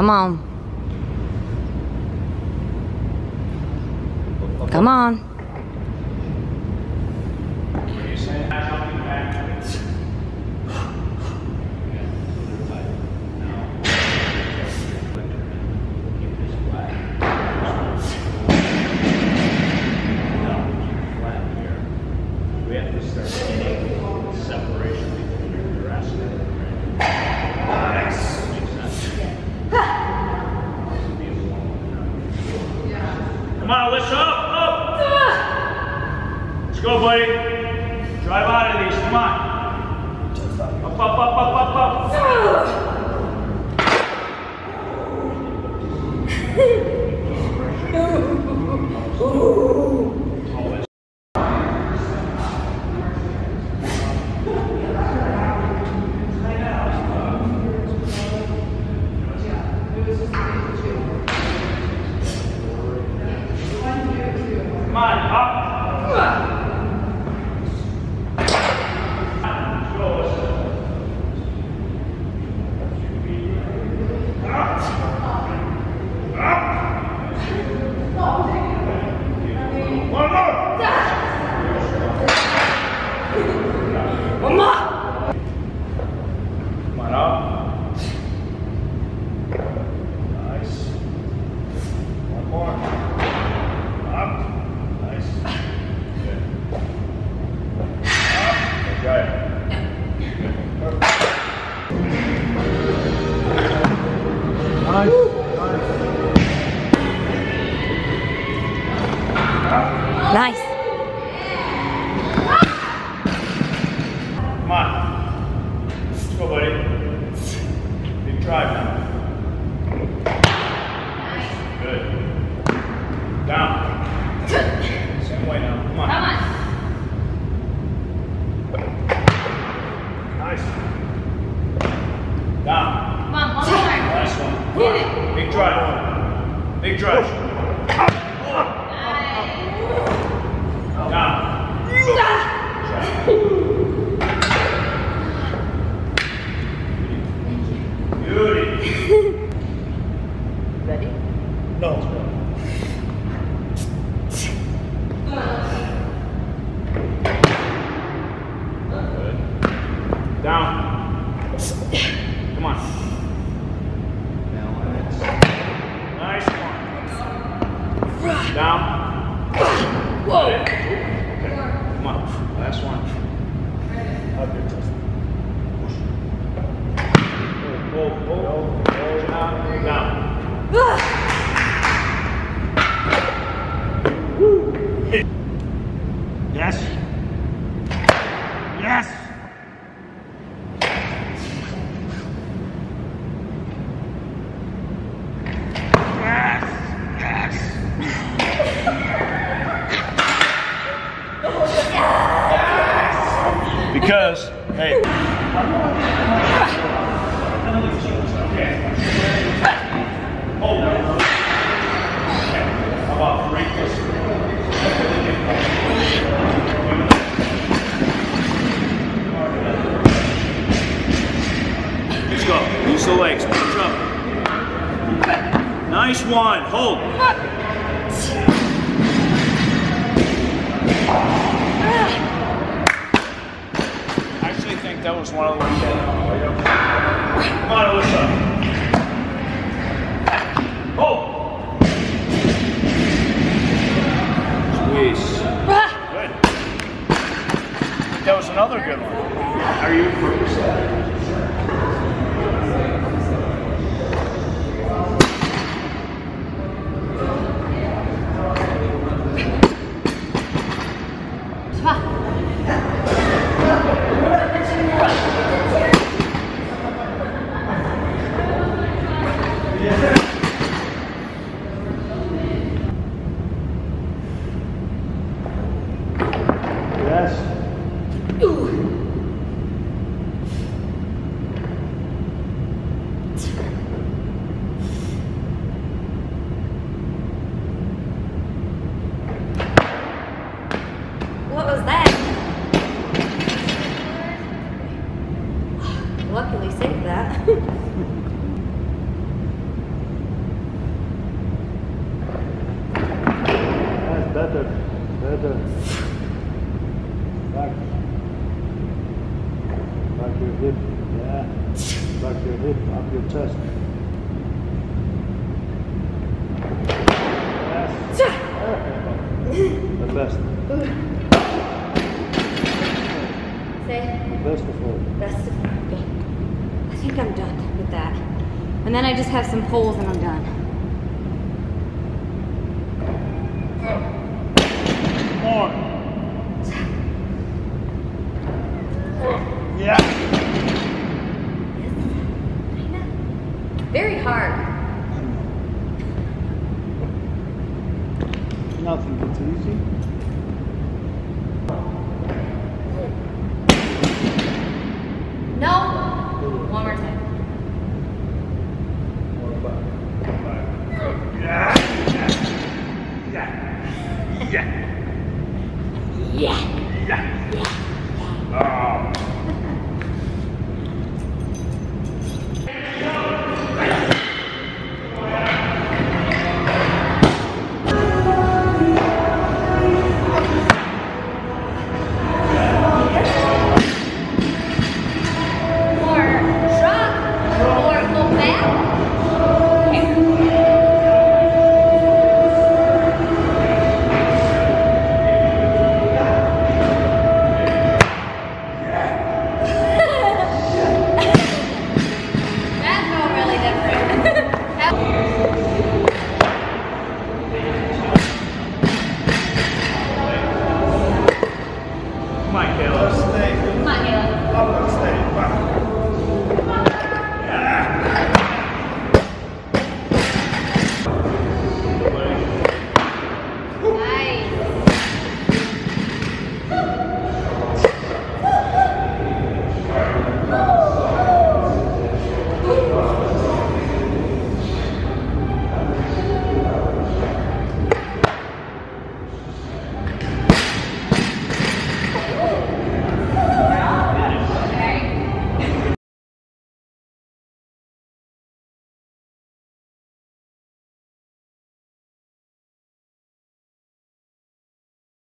Come on. Come on. Come on, Alyssa, up! Let's go, buddy. Drive out of these, come on. Up, up, up, up, up, up. Come on, up. Nice. Come on. Let's go, buddy. Big drive now. Good. Down. Same way now. Come on. Nice. Down. Come on, one more. Last one. Come on. Big drive. Big drive. Down. Beauty. Ready? No, it's good. Good. Down. Come on. Nice one. Down. Whoa. Okay. Come on. Last one. Up here, Tristan. Pull, pull, pull. Down. Down. Yes. Yes. Yes. Yes. Because, hey. Okay. Hold it. Okay. How about three plus Let's go. Use the legs. Punch up. Nice one. Hold. I actually think that was one of the ones that. Come on, Alyssa. Hold. Squeeze. Good. That was another good one. Are you improved? Yes. Better. Better. Back. Back your hip. Yeah. Back your hip. Up your chest. Yes. The best. Say. Best of all. Best of all. Okay. I think I'm done with that. And then I just have some poles and I'm done. More. Yeah. Very hard. Nothing gets easy. No.